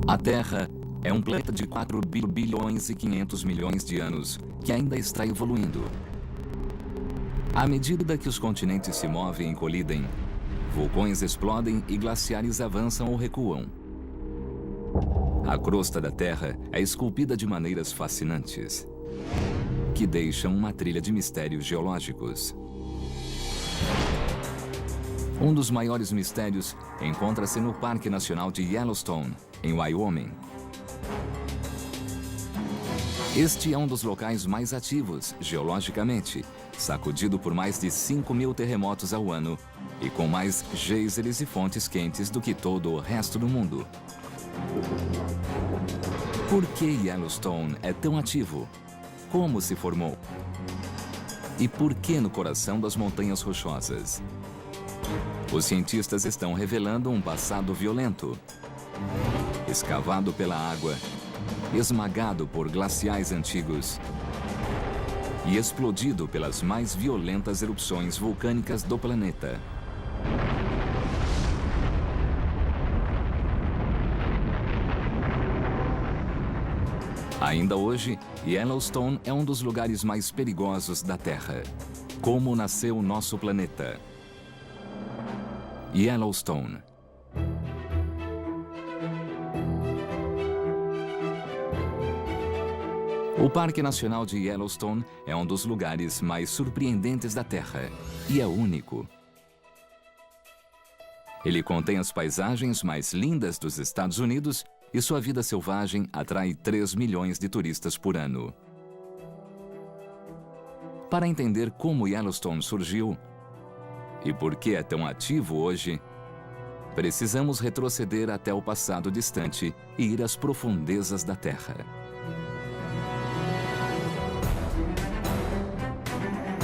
A Terra é um planeta de 4 bilhões e 500 milhões de anos que ainda está evoluindo. À medida que os continentes se movem e colidem, vulcões explodem e glaciares avançam ou recuam. A crosta da Terra é esculpida de maneiras fascinantes, que deixam uma trilha de mistérios geológicos. Um dos maiores mistérios encontra-se no Parque Nacional de Yellowstone, em Wyoming. Este é um dos locais mais ativos, geologicamente, sacudido por mais de 5.000 terremotos ao ano e com mais geysers e fontes quentes do que todo o resto do mundo. Por que Yellowstone é tão ativo? Como se formou? E por que no coração das Montanhas Rochosas? Os cientistas estão revelando um passado violento, escavado pela água, esmagado por glaciais antigos e explodido pelas mais violentas erupções vulcânicas do planeta. Ainda hoje, Yellowstone é um dos lugares mais perigosos da Terra. Como nasceu nosso planeta? Yellowstone. O Parque Nacional de Yellowstone é um dos lugares mais surpreendentes da Terra e é único. Ele contém as paisagens mais lindas dos Estados Unidos e sua vida selvagem atrai 3 milhões de turistas por ano. Para entender como Yellowstone surgiu e por que é tão ativo hoje, precisamos retroceder até o passado distante e ir às profundezas da Terra.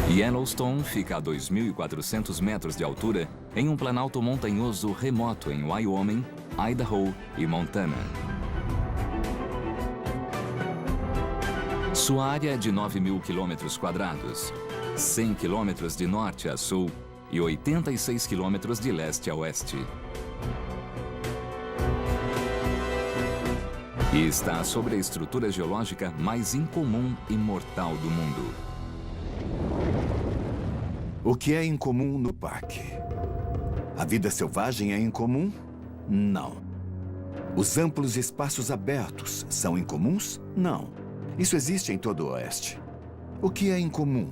Yellowstone fica a 2.400 metros de altura em um planalto montanhoso remoto em Wyoming, Idaho e Montana. Sua área é de 9.000 quilômetros quadrados, 100 quilômetros de norte a sul e 86 quilômetros de leste a oeste. E está sobre a estrutura geológica mais incomum e mortal do mundo. O que é incomum no parque? A vida selvagem é incomum? Não. Os amplos espaços abertos são incomuns? Não. Isso existe em todo o oeste. O que é incomum?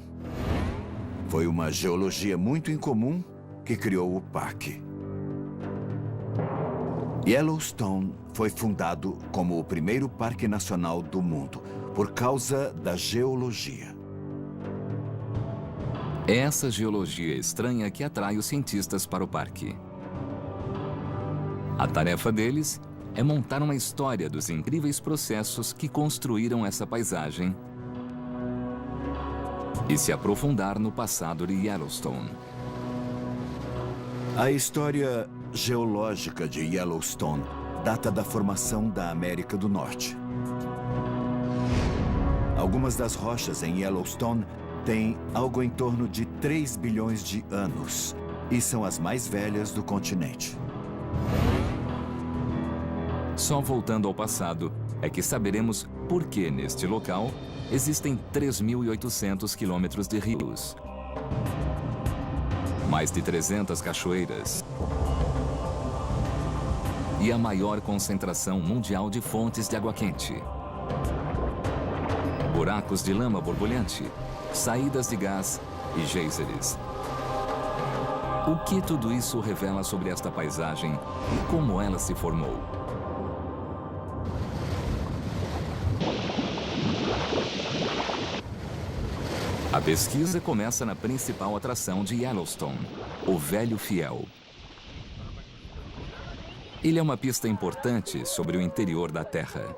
Foi uma geologia muito incomum que criou o parque. Yellowstone foi fundado como o primeiro parque nacional do mundo por causa da geologia. É essa geologia estranha que atrai os cientistas para o parque. A tarefa deles é montar uma história dos incríveis processos que construíram essa paisagem e se aprofundar no passado de Yellowstone. A história geológica de Yellowstone data da formação da América do Norte. Algumas das rochas em Yellowstone têm algo em torno de 3 bilhões de anos e são as mais velhas do continente. Só voltando ao passado é que saberemos por que neste local existem 3.800 quilômetros de rios, mais de 300 cachoeiras e a maior concentração mundial de fontes de água quente, buracos de lama borbulhante, saídas de gás e geysers. O que tudo isso revela sobre esta paisagem e como ela se formou? A pesquisa começa na principal atração de Yellowstone, o Velho Fiel. Ele é uma pista importante sobre o interior da Terra.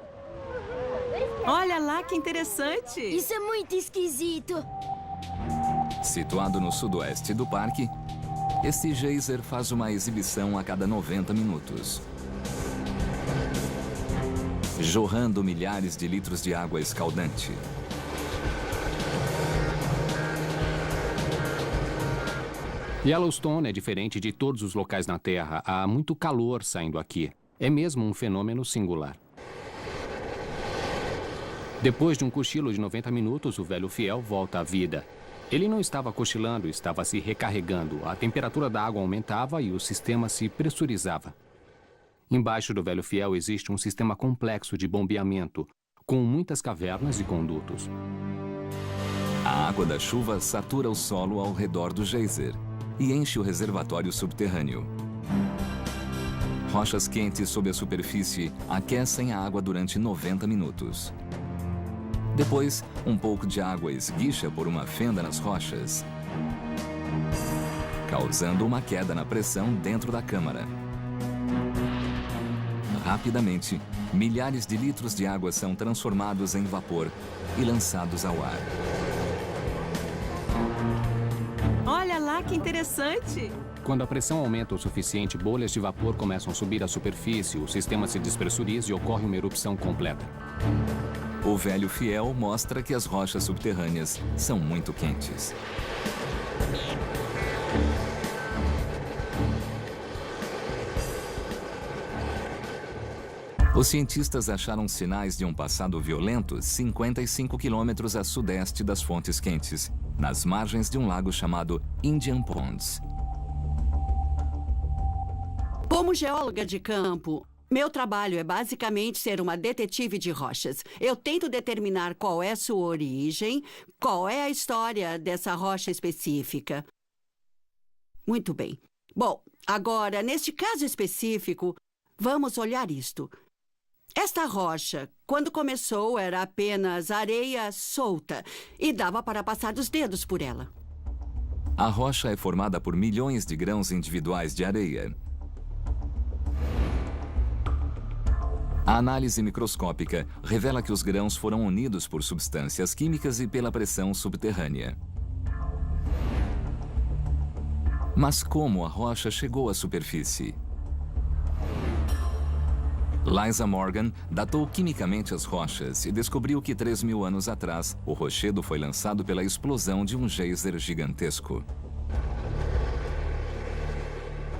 Olha lá que interessante! Isso é muito esquisito. Situado no sudoeste do parque, este geyser faz uma exibição a cada 90 minutos, jorrando milhares de litros de água escaldante. Yellowstone é diferente de todos os locais na Terra. Há muito calor saindo aqui. É mesmo um fenômeno singular. Depois de um cochilo de 90 minutos, o velho fiel volta à vida. Ele não estava cochilando, estava se recarregando. A temperatura da água aumentava e o sistema se pressurizava. Embaixo do velho fiel existe um sistema complexo de bombeamento, com muitas cavernas e condutos. A água da chuva satura o solo ao redor do geyser e enche o reservatório subterrâneo. Rochas quentes sob a superfície aquecem a água durante 90 minutos. Depois, um pouco de água esguicha por uma fenda nas rochas, causando uma queda na pressão dentro da câmara. Rapidamente, milhares de litros de água são transformados em vapor e lançados ao ar. Olha lá que interessante! Quando a pressão aumenta o suficiente, bolhas de vapor começam a subir à superfície, o sistema se despressuriza e ocorre uma erupção completa. O velho fiel mostra que as rochas subterrâneas são muito quentes. Os cientistas acharam sinais de um passado violento 55 quilômetros a sudeste das fontes quentes, nas margens de um lago chamado Indian Ponds. Como geóloga de campo, meu trabalho é basicamente ser uma detetive de rochas. Eu tento determinar qual é sua origem, qual é a história dessa rocha específica. Muito bem. Bom, agora, neste caso específico, vamos olhar isto. Esta rocha, quando começou, era apenas areia solta e dava para passar os dedos por ela. A rocha é formada por milhões de grãos individuais de areia. A análise microscópica revela que os grãos foram unidos por substâncias químicas e pela pressão subterrânea. Mas como a rocha chegou à superfície? Liza Morgan datou quimicamente as rochas e descobriu que 3.000 anos atrás, o rochedo foi lançado pela explosão de um geyser gigantesco.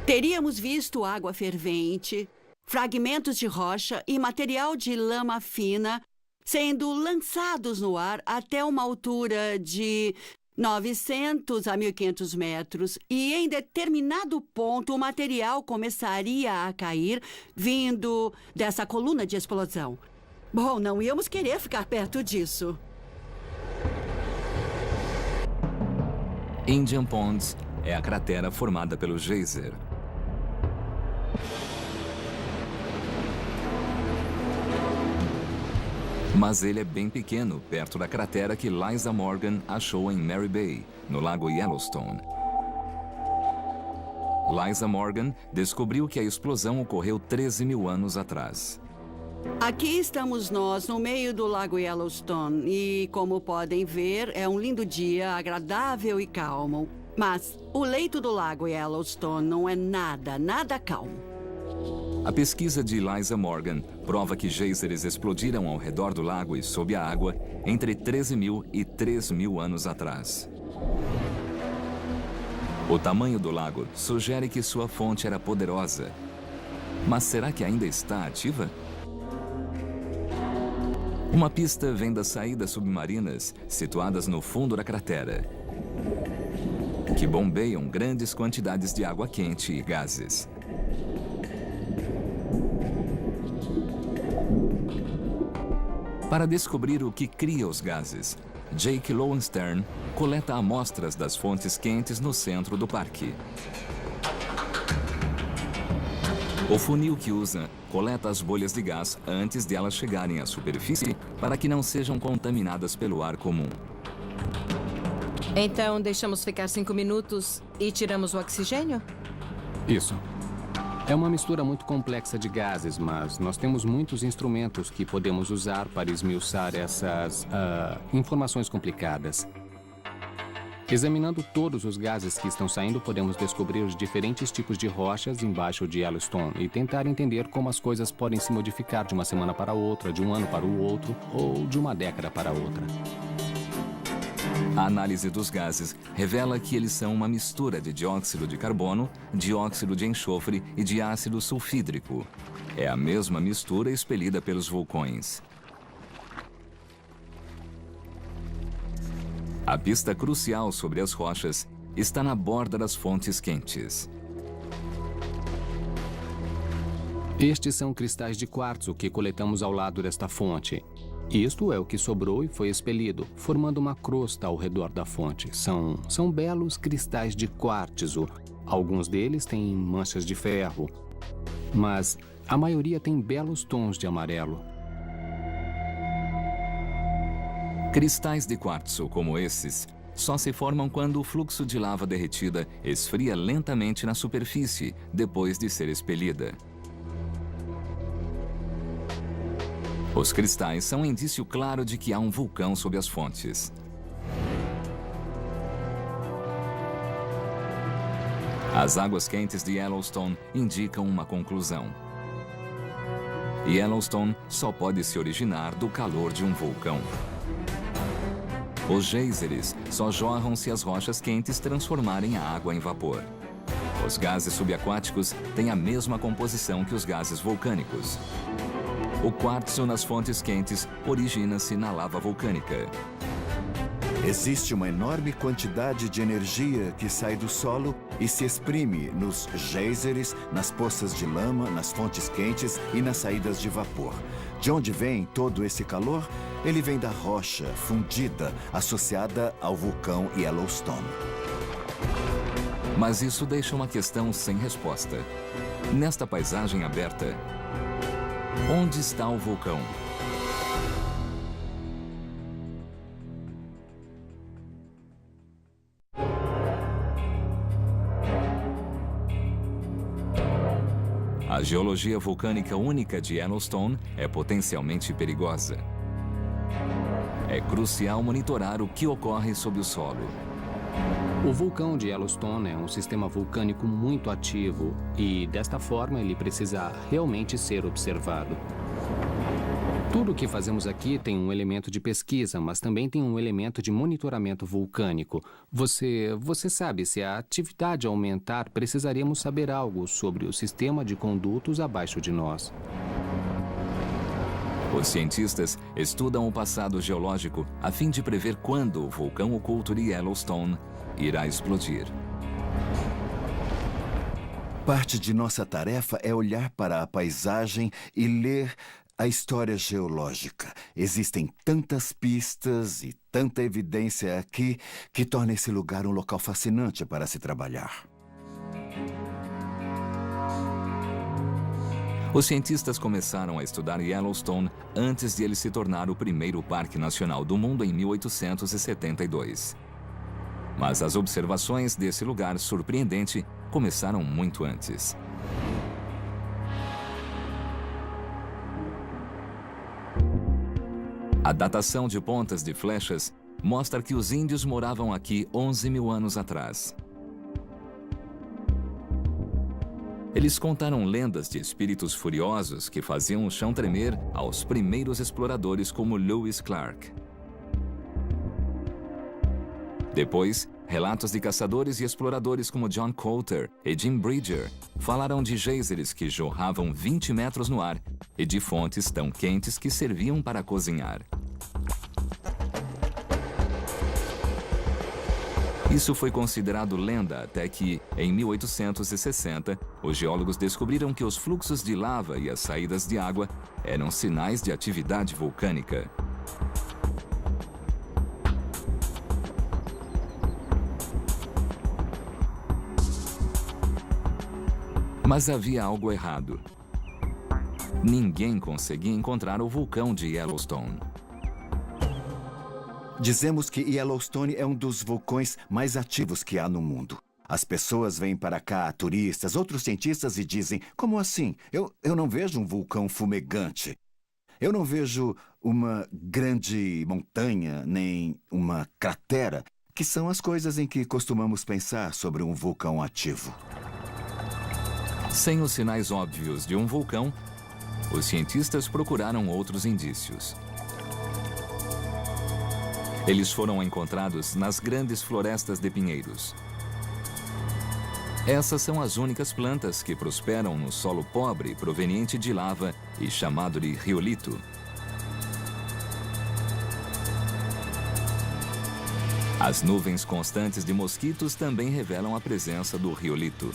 Teríamos visto água fervente, fragmentos de rocha e material de lama fina sendo lançados no ar até uma altura de 900 a 1.500 metros, e em determinado ponto o material começaria a cair, vindo dessa coluna de explosão. Bom, não íamos querer ficar perto disso. Indian Ponds é a cratera formada pelo geyser. Mas ele é bem pequeno, perto da cratera que Liza Morgan achou em Mary Bay, no lago Yellowstone. Liza Morgan descobriu que a explosão ocorreu 13.000 anos atrás. Aqui estamos nós, no meio do lago Yellowstone, e como podem ver, é um lindo dia, agradável e calmo. Mas o leito do lago Yellowstone não é nada calmo. A pesquisa de Liza Morgan prova que geysers explodiram ao redor do lago e sob a água entre 13.000 e 3.000 anos atrás. O tamanho do lago sugere que sua fonte era poderosa. Mas será que ainda está ativa? Uma pista vem das saídas submarinas situadas no fundo da cratera, que bombeiam grandes quantidades de água quente e gases. Para descobrir o que cria os gases, Jake Lowenstern coleta amostras das fontes quentes no centro do parque. O funil que usa coleta as bolhas de gás antes de elas chegarem à superfície para que não sejam contaminadas pelo ar comum. Então, deixamos ficar 5 minutos e tiramos o oxigênio? Isso. É uma mistura muito complexa de gases, mas nós temos muitos instrumentos que podemos usar para esmiuçar essas informações complicadas. Examinando todos os gases que estão saindo, podemos descobrir os diferentes tipos de rochas embaixo de Yellowstone e tentar entender como as coisas podem se modificar de uma semana para outra, de um ano para o outro ou de uma década para outra. A análise dos gases revela que eles são uma mistura de dióxido de carbono, dióxido de enxofre e de ácido sulfídrico. É a mesma mistura expelida pelos vulcões. A pista crucial sobre as rochas está na borda das fontes quentes. Estes são cristais de quartzo que coletamos ao lado desta fonte. Isto é o que sobrou e foi expelido, formando uma crosta ao redor da fonte. São belos cristais de quartzo. Alguns deles têm manchas de ferro, mas a maioria tem belos tons de amarelo. Cristais de quartzo como esses só se formam quando o fluxo de lava derretida esfria lentamente na superfície depois de ser expelida. Os cristais são um indício claro de que há um vulcão sob as fontes. As águas quentes de Yellowstone indicam uma conclusão. Yellowstone só pode se originar do calor de um vulcão. Os geysers só jorram se as rochas quentes transformarem a água em vapor. Os gases subaquáticos têm a mesma composição que os gases vulcânicos. O quartzo nas fontes quentes origina-se na lava vulcânica. Existe uma enorme quantidade de energia que sai do solo e se exprime nos geysers, nas poças de lama, nas fontes quentes e nas saídas de vapor. De onde vem todo esse calor? Ele vem da rocha fundida associada ao vulcão Yellowstone. Mas isso deixa uma questão sem resposta. Nesta paisagem aberta, onde está o vulcão? A geologia vulcânica única de Yellowstone é potencialmente perigosa. É crucial monitorar o que ocorre sob o solo. O vulcão de Yellowstone é um sistema vulcânico muito ativo e, desta forma, ele precisa realmente ser observado. Tudo o que fazemos aqui tem um elemento de pesquisa, mas também tem um elemento de monitoramento vulcânico. Você sabe, se a atividade aumentar, precisaremos saber algo sobre o sistema de condutos abaixo de nós. Os cientistas estudam o passado geológico a fim de prever quando o vulcão oculto de Yellowstone irá explodir. Parte de nossa tarefa é olhar para a paisagem e ler a história geológica. Existem tantas pistas e tanta evidência aqui que torna esse lugar um local fascinante para se trabalhar. Os cientistas começaram a estudar Yellowstone antes de ele se tornar o primeiro parque nacional do mundo em 1872. Mas as observações desse lugar surpreendente começaram muito antes. A datação de pontas de flechas mostra que os índios moravam aqui 11 mil anos atrás. Eles contaram lendas de espíritos furiosos que faziam o chão tremer aos primeiros exploradores como Lewis Clark. Depois, relatos de caçadores e exploradores como John Coulter e Jim Bridger falaram de geysers que jorravam 20 metros no ar e de fontes tão quentes que serviam para cozinhar. Isso foi considerado lenda até que, em 1860, os geólogos descobriram que os fluxos de lava e as saídas de água eram sinais de atividade vulcânica. Mas havia algo errado. Ninguém conseguia encontrar o vulcão de Yellowstone. Dizemos que Yellowstone é um dos vulcões mais ativos que há no mundo. As pessoas vêm para cá, turistas, outros cientistas, e dizem: como assim? Eu não vejo um vulcão fumegante. Eu não vejo uma grande montanha, nem uma cratera, que são as coisas em que costumamos pensar sobre um vulcão ativo. Sem os sinais óbvios de um vulcão, os cientistas procuraram outros indícios. Eles foram encontrados nas grandes florestas de pinheiros. Essas são as únicas plantas que prosperam no solo pobre proveniente de lava e chamado de riolito. As nuvens constantes de mosquitos também revelam a presença do riolito.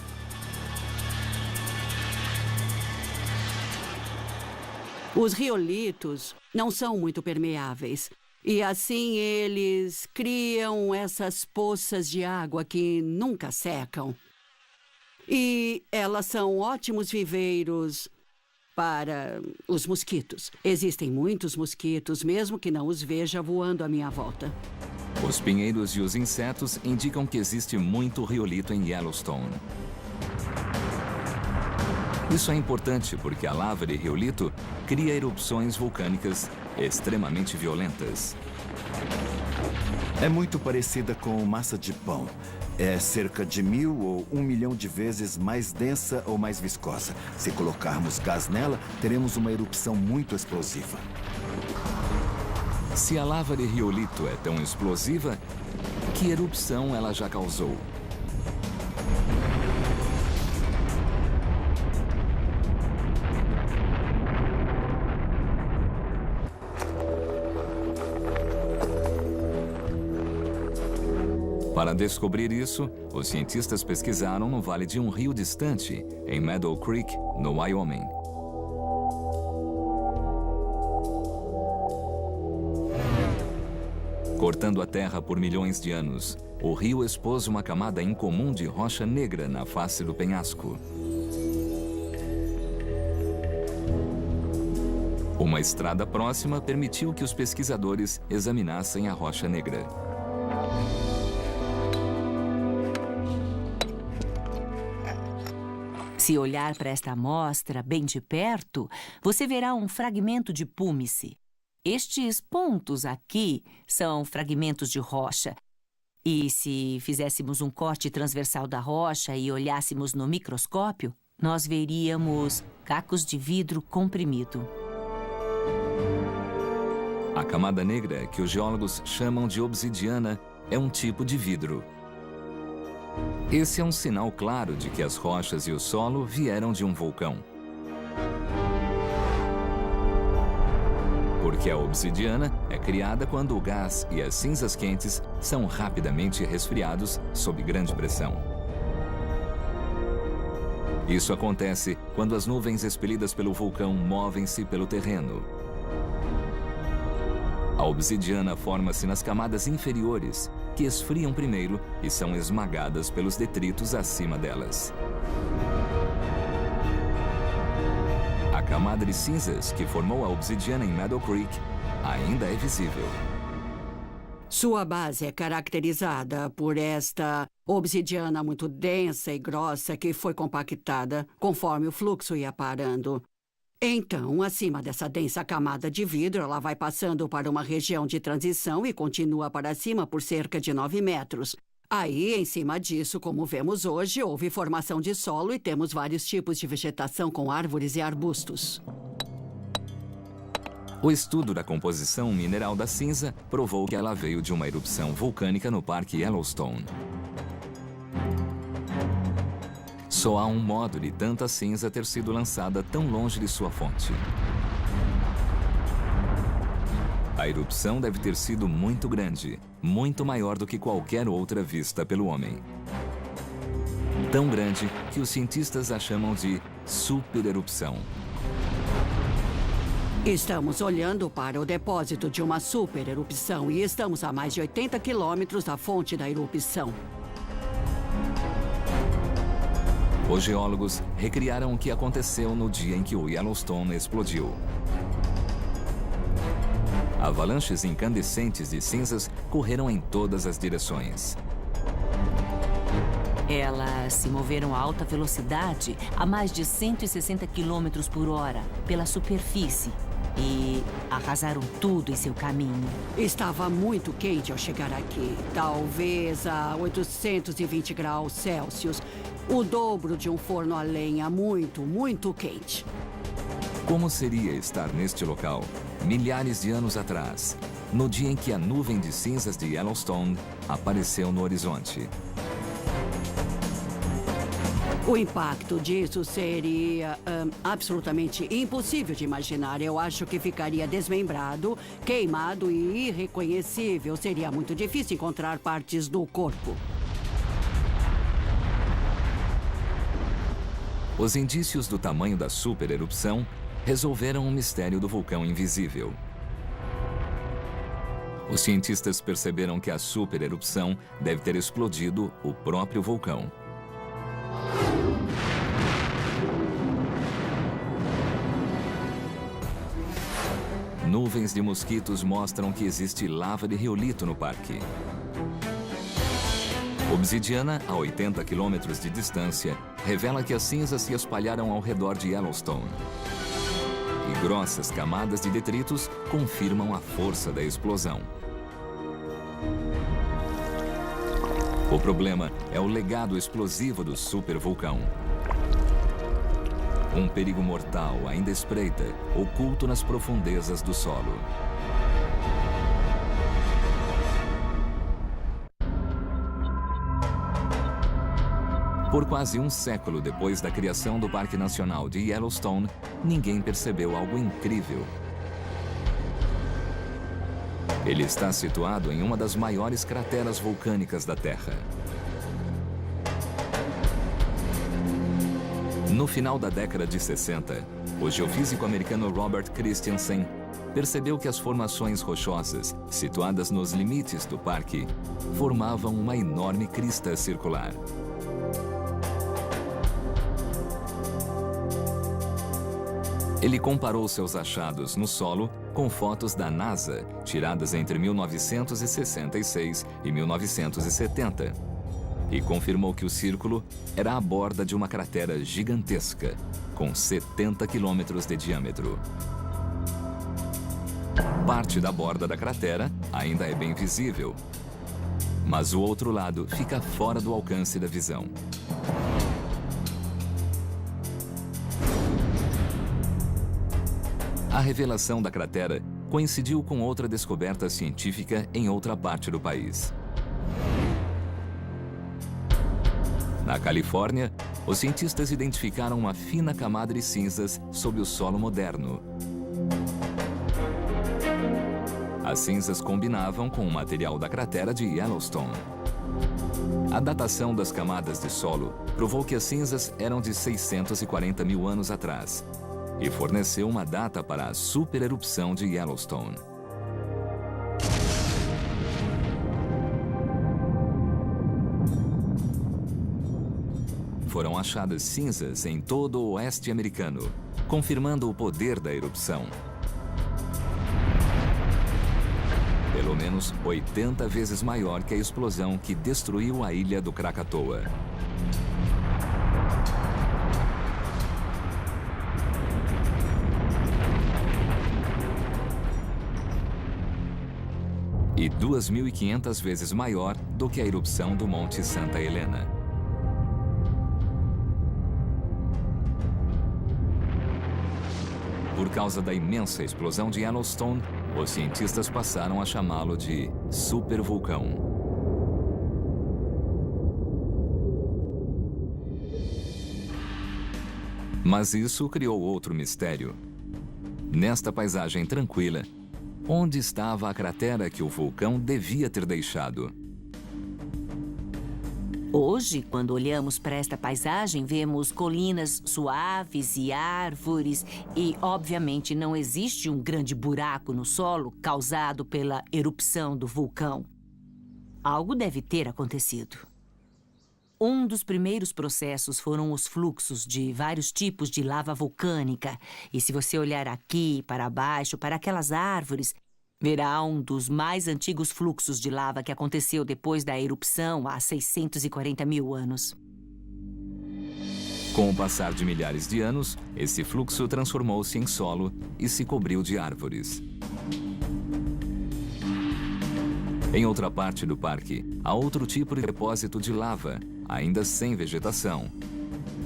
Os riolitos não são muito permeáveis. E assim eles criam essas poças de água que nunca secam. E elas são ótimos viveiros para os mosquitos. Existem muitos mosquitos, mesmo que não os veja voando à minha volta. Os pinheiros e os insetos indicam que existe muito riolito em Yellowstone. Isso é importante porque a lava de riolito cria erupções vulcânicas extremamente violentas. É muito parecida com massa de pão. É cerca de 1000 ou 1 milhão de vezes mais densa ou mais viscosa. Se colocarmos gás nela, teremos uma erupção muito explosiva. Se a lava de riolito é tão explosiva, que erupção ela já causou? Para descobrir isso, os cientistas pesquisaram no vale de um rio distante, em Meadow Creek, no Wyoming. Cortando a terra por milhões de anos, o rio expôs uma camada incomum de rocha negra na face do penhasco. Uma estrada próxima permitiu que os pesquisadores examinassem a rocha negra. Se olhar para esta amostra bem de perto, você verá um fragmento de púmice. Estes pontos aqui são fragmentos de rocha. E se fizéssemos um corte transversal da rocha e olhássemos no microscópio, nós veríamos cacos de vidro comprimido. A camada negra, que os geólogos chamam de obsidiana, é um tipo de vidro. Esse é um sinal claro de que as rochas e o solo vieram de um vulcão. Porque a obsidiana é criada quando o gás e as cinzas quentes são rapidamente resfriados sob grande pressão. Isso acontece quando as nuvens expelidas pelo vulcão movem-se pelo terreno. A obsidiana forma-se nas camadas inferiores, que esfriam primeiro e são esmagadas pelos detritos acima delas. A camada de cinzas que formou a obsidiana em Meadow Creek ainda é visível. Sua base é caracterizada por esta obsidiana muito densa e grossa que foi compactada conforme o fluxo ia parando. Então, acima dessa densa camada de vidro, ela vai passando para uma região de transição e continua para cima por cerca de 9 metros. Aí, em cima disso, como vemos hoje, houve formação de solo e temos vários tipos de vegetação com árvores e arbustos. O estudo da composição mineral da cinza provou que ela veio de uma erupção vulcânica no Parque Yellowstone. Só há um modo de tanta cinza ter sido lançada tão longe de sua fonte. A erupção deve ter sido muito grande, muito maior do que qualquer outra vista pelo homem. Tão grande que os cientistas a chamam de supererupção. Estamos olhando para o depósito de uma supererupção e estamos a mais de 80 quilômetros da fonte da erupção. Os geólogos recriaram o que aconteceu no dia em que o Yellowstone explodiu. Avalanches incandescentes de cinzas correram em todas as direções. Elas se moveram a alta velocidade, a mais de 160 km por hora, pela superfície. E arrasaram tudo em seu caminho. Estava muito quente ao chegar aqui, talvez a 820 graus Celsius. O dobro de um forno a lenha, muito, muito quente. Como seria estar neste local, milhares de anos atrás, no dia em que a nuvem de cinzas de Yellowstone apareceu no horizonte. O impacto disso seria absolutamente impossível de imaginar. Eu acho que ficaria desmembrado, queimado e irreconhecível. Seria muito difícil encontrar partes do corpo. Os indícios do tamanho da supererupção resolveram o mistério do vulcão invisível. Os cientistas perceberam que a supererupção deve ter explodido o próprio vulcão. Nuvens de mosquitos mostram que existe lava de riolito no parque. Obsidiana, a 80 quilômetros de distância, revela que as cinzas se espalharam ao redor de Yellowstone. E grossas camadas de detritos confirmam a força da explosão. O problema é o legado explosivo do supervulcão. Um perigo mortal ainda espreita, oculto nas profundezas do solo. Por quase um século depois da criação do Parque Nacional de Yellowstone, ninguém percebeu algo incrível. Ele está situado em uma das maiores crateras vulcânicas da Terra. No final da década de 60, o geofísico americano Robert Christensen percebeu que as formações rochosas, situadas nos limites do parque, formavam uma enorme crista circular. Ele comparou seus achados no solo com fotos da NASA, tiradas entre 1966 e 1970. E confirmou que o círculo era a borda de uma cratera gigantesca, com 70 quilômetros de diâmetro. Parte da borda da cratera ainda é bem visível, mas o outro lado fica fora do alcance da visão. A revelação da cratera coincidiu com outra descoberta científica em outra parte do país. Na Califórnia, os cientistas identificaram uma fina camada de cinzas sob o solo moderno. As cinzas combinavam com o material da cratera de Yellowstone. A datação das camadas de solo provou que as cinzas eram de 640 mil anos atrás e forneceu uma data para a supererupção de Yellowstone. Foram achadas cinzas em todo o oeste americano, confirmando o poder da erupção. Pelo menos 80 vezes maior que a explosão que destruiu a ilha do Krakatoa. E 2.500 vezes maior do que a erupção do Monte Santa Helena. Por causa da imensa explosão de Yellowstone, os cientistas passaram a chamá-lo de supervulcão. Mas isso criou outro mistério. Nesta paisagem tranquila, onde estava a cratera que o vulcão devia ter deixado? Hoje, quando olhamos para esta paisagem, vemos colinas suaves e árvores e, obviamente, não existe um grande buraco no solo causado pela erupção do vulcão. Algo deve ter acontecido. Um dos primeiros processos foram os fluxos de vários tipos de lava vulcânica. E se você olhar aqui, para baixo, para aquelas árvores, verá um dos mais antigos fluxos de lava que aconteceu depois da erupção há 640 mil anos. Com o passar de milhares de anos, esse fluxo transformou-se em solo e se cobriu de árvores. Em outra parte do parque, há outro tipo de depósito de lava, ainda sem vegetação,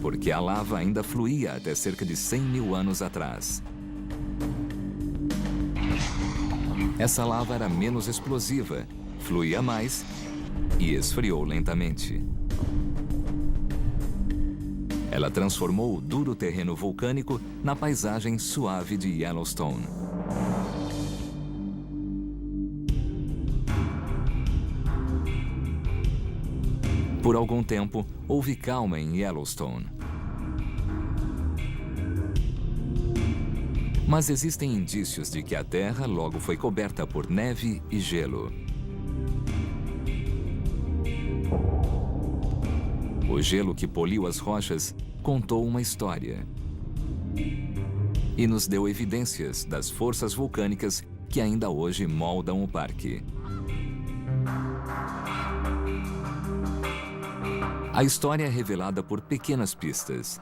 porque a lava ainda fluía até cerca de 100 mil anos atrás. Essa lava era menos explosiva, fluía mais e esfriou lentamente. Ela transformou o duro terreno vulcânico na paisagem suave de Yellowstone. Por algum tempo, houve calma em Yellowstone. Mas existem indícios de que a Terra logo foi coberta por neve e gelo. O gelo que poliu as rochas contou uma história e nos deu evidências das forças vulcânicas que ainda hoje moldam o parque. A história é revelada por pequenas pistas.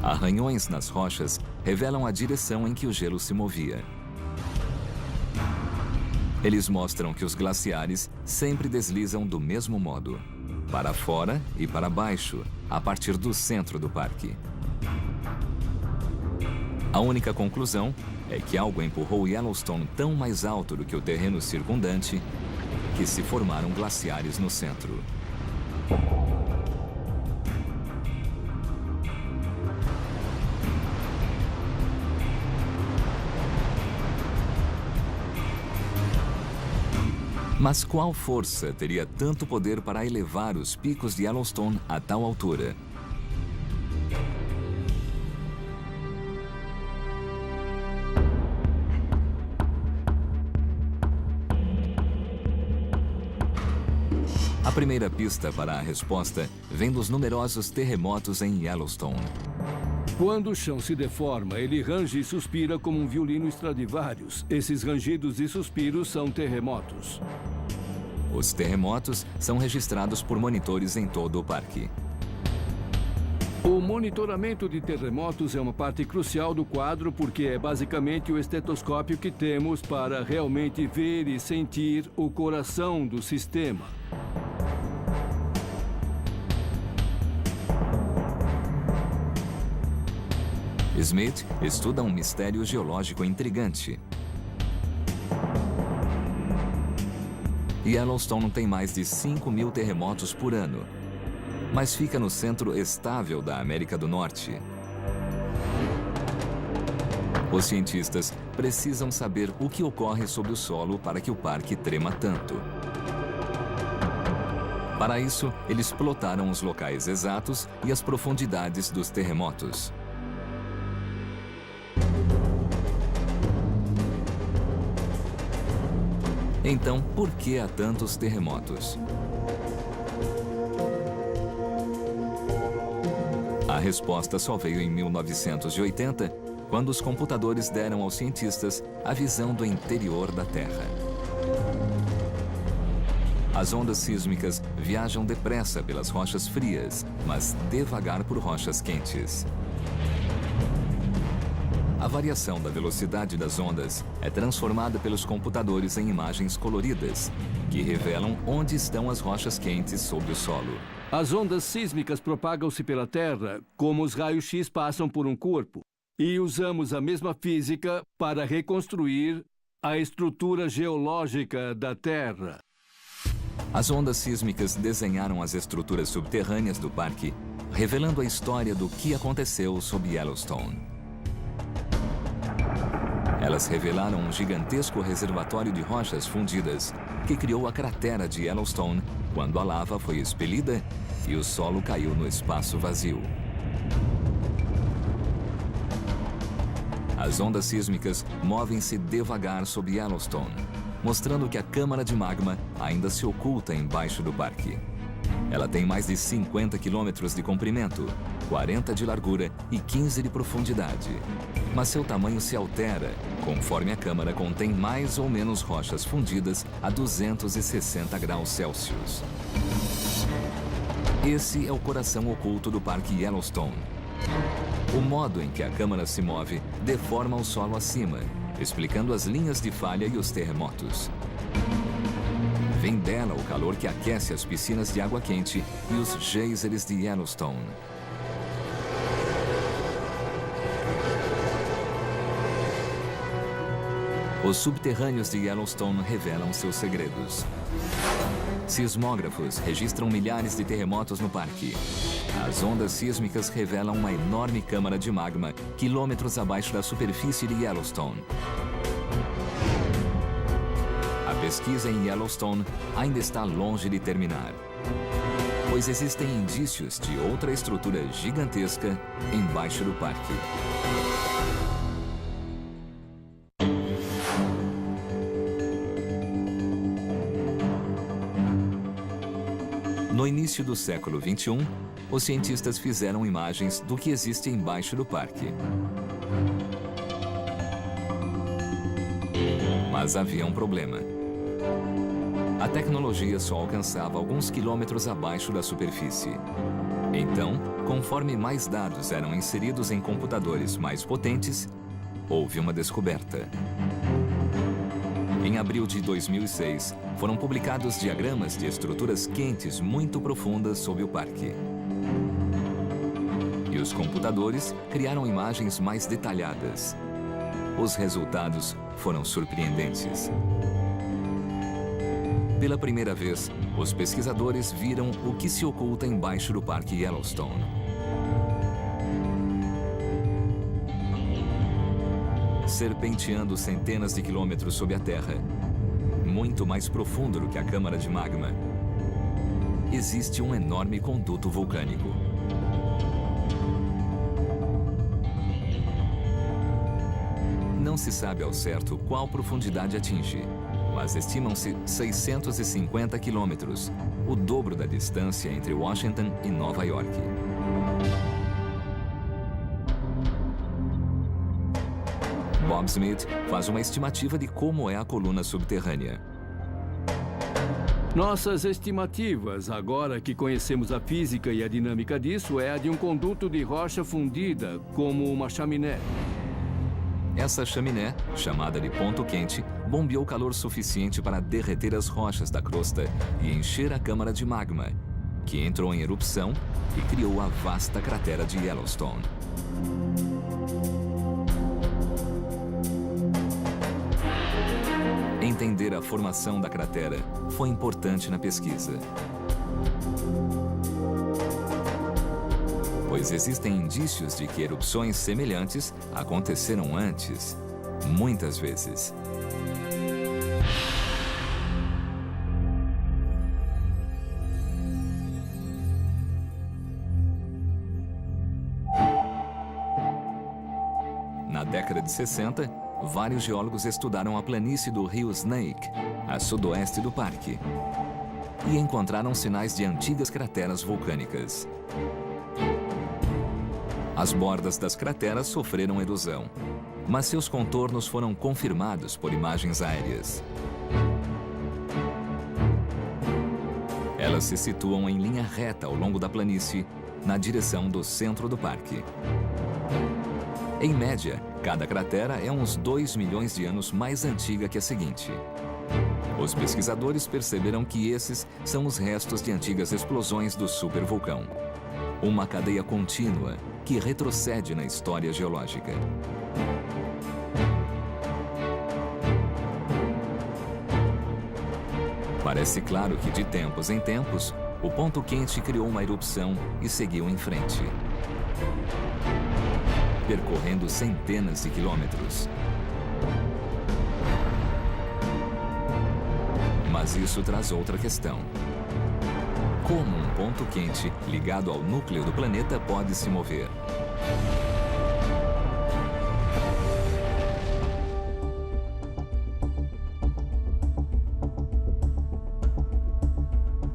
Arranhões nas rochas revelam a direção em que o gelo se movia. Eles mostram que os glaciares sempre deslizam do mesmo modo, para fora e para baixo, a partir do centro do parque. A única conclusão é que algo empurrou Yellowstone tão mais alto do que o terreno circundante que se formaram glaciares no centro. Mas qual força teria tanto poder para elevar os picos de Yellowstone a tal altura? A primeira pista para a resposta vem dos numerosos terremotos em Yellowstone. Quando o chão se deforma, ele range e suspira como um violino Stradivarius. Esses rangidos e suspiros são terremotos. Os terremotos são registrados por monitores em todo o parque. O monitoramento de terremotos é uma parte crucial do quadro porque é basicamente o estetoscópio que temos para realmente ver e sentir o coração do sistema. Smith estuda um mistério geológico intrigante. Yellowstone tem mais de 5.000 terremotos por ano, mas fica no centro estável da América do Norte. Os cientistas precisam saber o que ocorre sob o solo para que o parque trema tanto. Para isso, eles plotaram os locais exatos e as profundidades dos terremotos. Então, por que há tantos terremotos? A resposta só veio em 1980, quando os computadores deram aos cientistas a visão do interior da Terra. As ondas sísmicas viajam depressa pelas rochas frias, mas devagar por rochas quentes. A variação da velocidade das ondas é transformada pelos computadores em imagens coloridas, que revelam onde estão as rochas quentes sob o solo. As ondas sísmicas propagam-se pela Terra como os raios-x passam por um corpo. E usamos a mesma física para reconstruir a estrutura geológica da Terra. As ondas sísmicas desenharam as estruturas subterrâneas do parque, revelando a história do que aconteceu sob Yellowstone. Elas revelaram um gigantesco reservatório de rochas fundidas que criou a cratera de Yellowstone quando a lava foi expelida e o solo caiu no espaço vazio. As ondas sísmicas movem-se devagar sob Yellowstone, mostrando que a câmara de magma ainda se oculta embaixo do parque. Ela tem mais de 50 quilômetros de comprimento, 40 de largura e 15 de profundidade. Mas seu tamanho se altera conforme a câmara contém mais ou menos rochas fundidas a 260 graus Celsius. Esse é o coração oculto do Parque Yellowstone. O modo em que a câmara se move deforma o solo acima, explicando as linhas de falha e os terremotos. Vem dela o calor que aquece as piscinas de água quente e os geysers de Yellowstone. Os subterrâneos de Yellowstone revelam seus segredos. Sismógrafos registram milhares de terremotos no parque. As ondas sísmicas revelam uma enorme câmara de magma quilômetros abaixo da superfície de Yellowstone. A pesquisa em Yellowstone ainda está longe de terminar, pois existem indícios de outra estrutura gigantesca embaixo do parque. No início do século XXI, os cientistas fizeram imagens do que existe embaixo do parque. Mas havia um problema. A tecnologia só alcançava alguns quilômetros abaixo da superfície. Então, conforme mais dados eram inseridos em computadores mais potentes, houve uma descoberta. Em abril de 2006, foram publicados diagramas de estruturas quentes muito profundas sob o parque. E os computadores criaram imagens mais detalhadas. Os resultados foram surpreendentes. Pela primeira vez, os pesquisadores viram o que se oculta embaixo do Parque Yellowstone. Serpenteando centenas de quilômetros sob a terra, muito mais profundo do que a câmara de magma, existe um enorme conduto vulcânico. Não se sabe ao certo qual profundidade atinge, mas estimam-se 650 quilômetros, o dobro da distância entre Washington e Nova York. Bob Smith faz uma estimativa de como é a coluna subterrânea. Nossas estimativas, agora que conhecemos a física e a dinâmica disso, é a de um conduto de rocha fundida, como uma chaminé. Essa chaminé, chamada de ponto quente, bombeou calor suficiente para derreter as rochas da crosta e encher a câmara de magma, que entrou em erupção e criou a vasta cratera de Yellowstone. Entender a formação da cratera foi importante na pesquisa, pois existem indícios de que erupções semelhantes aconteceram antes, muitas vezes. Na década de 60, vários geólogos estudaram a planície do rio Snake, a sudoeste do parque, e encontraram sinais de antigas crateras vulcânicas. As bordas das crateras sofreram erosão, mas seus contornos foram confirmados por imagens aéreas. Elas se situam em linha reta ao longo da planície, na direção do centro do parque. Em média, cada cratera é uns 2 milhões de anos mais antiga que a seguinte. Os pesquisadores perceberam que esses são os restos de antigas explosões do supervulcão. Uma cadeia contínua que retrocede na história geológica. Parece claro que, de tempos em tempos, o ponto quente criou uma erupção e seguiu em frente, percorrendo centenas de quilômetros. Mas isso traz outra questão. Como um ponto quente ligado ao núcleo do planeta pode se mover?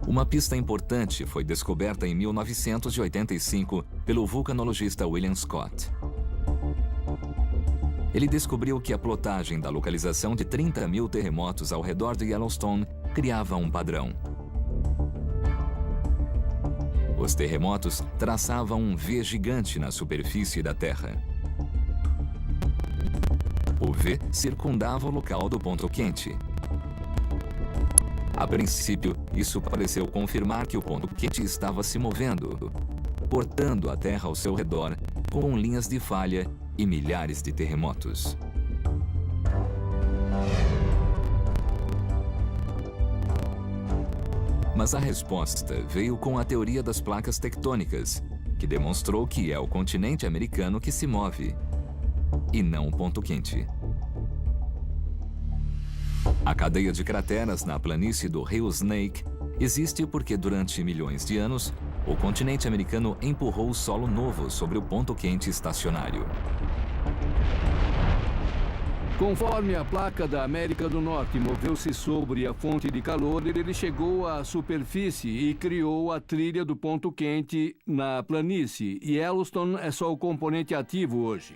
Uma pista importante foi descoberta em 1985 pelo vulcanologista William Scott. Ele descobriu que a plotagem da localização de 30 mil terremotos ao redor de Yellowstone criava um padrão. Os terremotos traçavam um V gigante na superfície da Terra. O V circundava o local do ponto quente. A princípio, isso pareceu confirmar que o ponto quente estava se movendo, cortando a Terra ao seu redor, com linhas de falha e milhares de terremotos. Mas a resposta veio com a teoria das placas tectônicas, que demonstrou que é o continente americano que se move, e não o ponto quente. A cadeia de crateras na planície do rio Snake existe porque durante milhões de anos, o continente americano empurrou o solo novo sobre o ponto quente estacionário. Conforme a placa da América do Norte moveu-se sobre a fonte de calor, ele chegou à superfície e criou a trilha do ponto quente na planície. E Yellowstone é só o componente ativo hoje.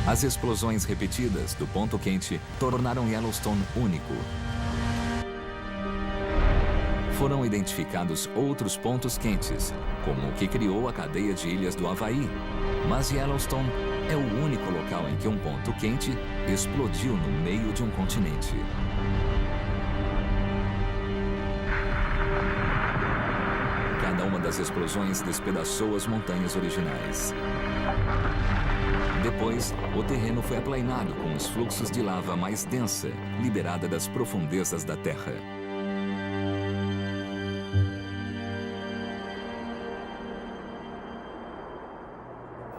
As explosões repetidas do ponto quente tornaram Yellowstone único. Foram identificados outros pontos quentes, como o que criou a cadeia de ilhas do Havaí, mas Yellowstone é o único local em que um ponto quente explodiu no meio de um continente. Cada uma das explosões despedaçou as montanhas originais. Depois, o terreno foi aplainado com os fluxos de lava mais densa, liberada das profundezas da Terra.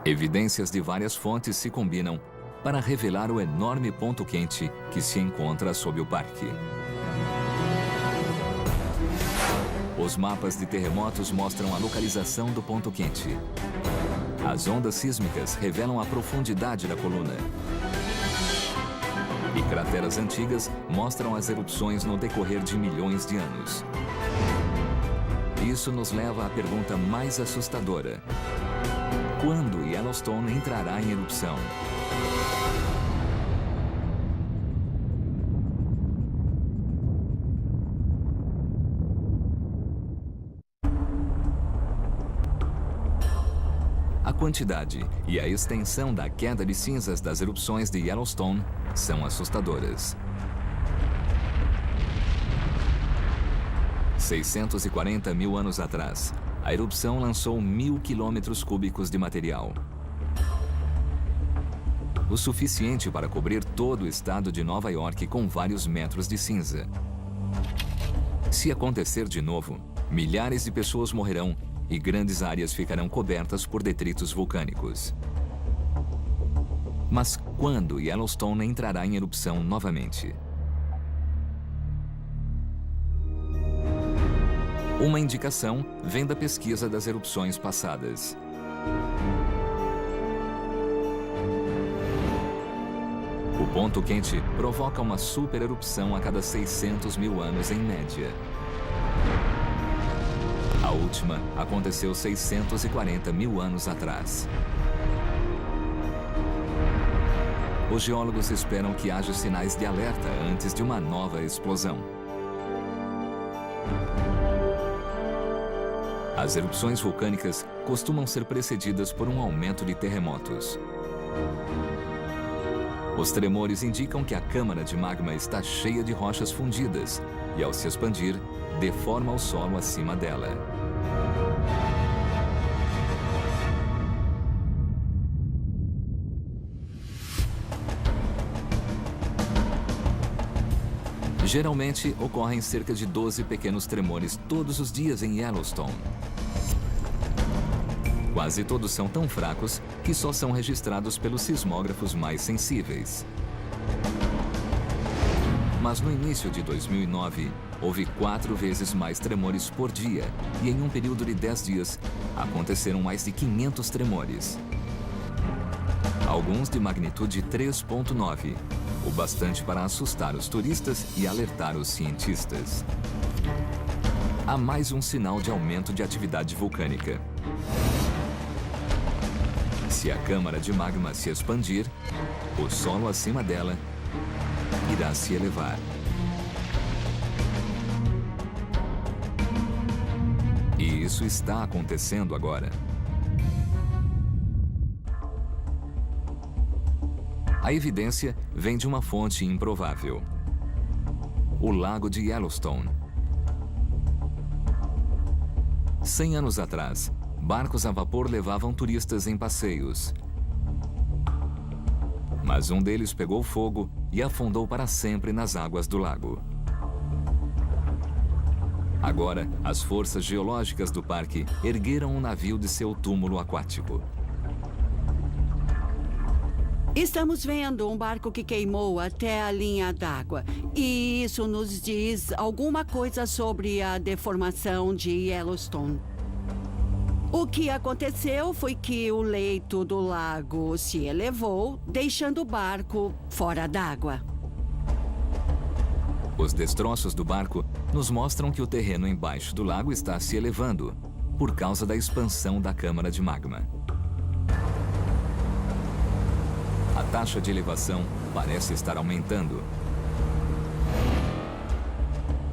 Evidências de várias fontes se combinam para revelar o enorme ponto quente que se encontra sob o parque. Os mapas de terremotos mostram a localização do ponto quente. As ondas sísmicas revelam a profundidade da coluna. E crateras antigas mostram as erupções no decorrer de milhões de anos. Isso nos leva à pergunta mais assustadora: quando Yellowstone entrará em erupção? A quantidade e a extensão da queda de cinzas das erupções de Yellowstone são assustadoras. 640 mil anos atrás, a erupção lançou 1.000 quilômetros cúbicos de material. O suficiente para cobrir todo o estado de Nova York com vários metros de cinza. Se acontecer de novo, milhares de pessoas morrerão e grandes áreas ficarão cobertas por detritos vulcânicos. Mas quando Yellowstone entrará em erupção novamente? Uma indicação vem da pesquisa das erupções passadas. O ponto quente provoca uma supererupção a cada 600 mil anos em média. A última aconteceu 640 mil anos atrás. Os geólogos esperam que haja sinais de alerta antes de uma nova explosão. As erupções vulcânicas costumam ser precedidas por um aumento de terremotos. Os tremores indicam que a câmara de magma está cheia de rochas fundidas e, ao se expandir, deforma o solo acima dela. Geralmente, ocorrem cerca de 12 pequenos tremores todos os dias em Yellowstone. Quase todos são tão fracos que só são registrados pelos sismógrafos mais sensíveis. Mas no início de 2009, houve 4 vezes mais tremores por dia e em um período de 10 dias, aconteceram mais de 500 tremores. Alguns de magnitude 3.9, o bastante para assustar os turistas e alertar os cientistas. Há mais um sinal de aumento de atividade vulcânica. Se a câmara de magma se expandir, o solo acima dela irá se elevar. E isso está acontecendo agora. A evidência vem de uma fonte improvável: o Lago de Yellowstone. 100 anos atrás, barcos a vapor levavam turistas em passeios. Mas um deles pegou fogo e afundou para sempre nas águas do lago. Agora, as forças geológicas do parque ergueram um navio de seu túmulo aquático. Estamos vendo um barco que queimou até a linha d'água. E isso nos diz alguma coisa sobre a deformação de Yellowstone. O que aconteceu foi que o leito do lago se elevou, deixando o barco fora d'água. Os destroços do barco nos mostram que o terreno embaixo do lago está se elevando por causa da expansão da câmara de magma. A taxa de elevação parece estar aumentando.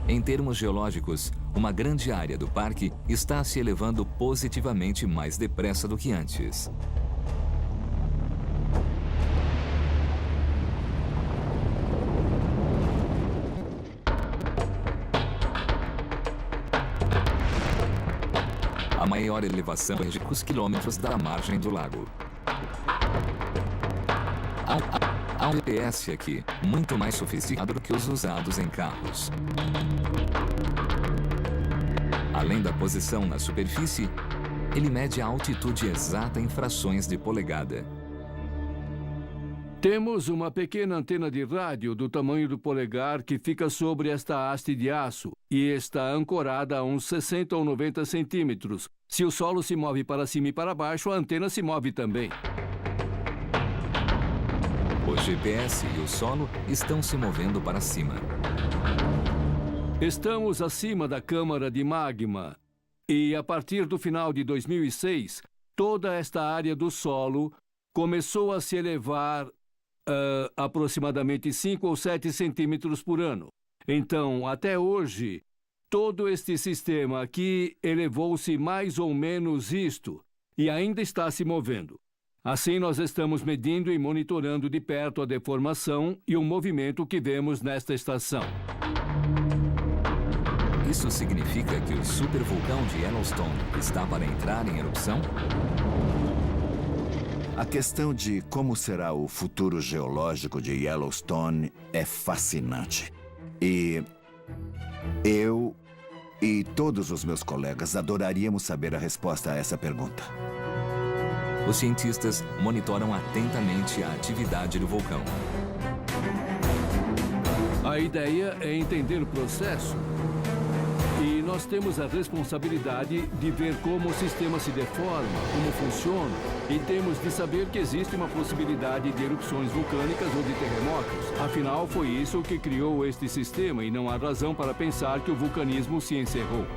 Em termos geológicos, uma grande área do parque está se elevando positivamente mais depressa do que antes. A maior elevação é de 5 quilômetros da margem do lago. Há um GPS aqui, muito mais sofisticado do que os usados em carros. Além da posição na superfície, ele mede a altitude exata em frações de polegada. Temos uma pequena antena de rádio do tamanho do polegar que fica sobre esta haste de aço e está ancorada a uns 60 ou 90 centímetros. Se o solo se move para cima e para baixo, a antena se move também. O GPS e o solo estão se movendo para cima. Estamos acima da câmara de magma e, a partir do final de 2006, toda esta área do solo começou a se elevar aproximadamente 5 ou 7 centímetros por ano. Então, até hoje, todo este sistema aqui elevou-se mais ou menos isto e ainda está se movendo. Assim, nós estamos medindo e monitorando de perto a deformação e o movimento que vemos nesta estação. Isso significa que o supervulcão de Yellowstone está para entrar em erupção? A questão de como será o futuro geológico de Yellowstone é fascinante. E eu e todos os meus colegas adoraríamos saber a resposta a essa pergunta. Os cientistas monitoram atentamente a atividade do vulcão. A ideia é entender o processo. E nós temos a responsabilidade de ver como o sistema se deforma, como funciona, e temos de saber que existe uma possibilidade de erupções vulcânicas ou de terremotos. Afinal, foi isso que criou este sistema e não há razão para pensar que o vulcanismo se encerrou.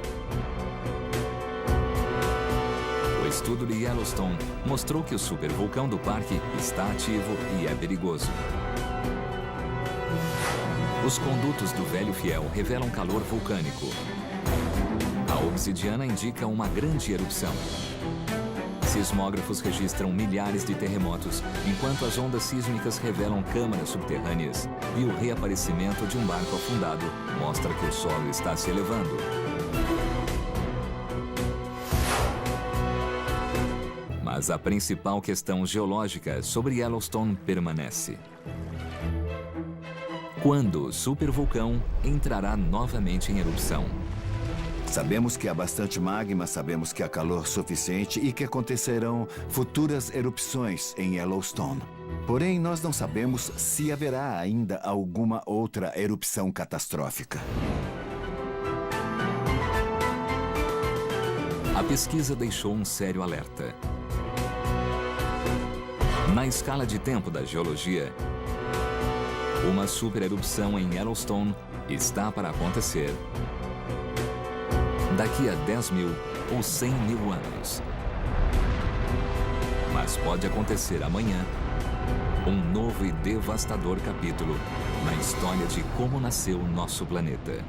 O estudo de Yellowstone mostrou que o supervulcão do parque está ativo e é perigoso. Os condutos do Velho Fiel revelam calor vulcânico. A obsidiana indica uma grande erupção. Sismógrafos registram milhares de terremotos, enquanto as ondas sísmicas revelam câmaras subterrâneas e o reaparecimento de um barco afundado mostra que o solo está se elevando. Mas a principal questão geológica sobre Yellowstone permanece. Quando o supervulcão entrará novamente em erupção? Sabemos que há bastante magma, sabemos que há calor suficiente e que acontecerão futuras erupções em Yellowstone. Porém, nós não sabemos se haverá ainda alguma outra erupção catastrófica. A pesquisa deixou um sério alerta. Na escala de tempo da geologia, uma supererupção em Yellowstone está para acontecer daqui a 10 mil ou 100 mil anos. Mas pode acontecer amanhã um novo e devastador capítulo na história de como nasceu nosso planeta.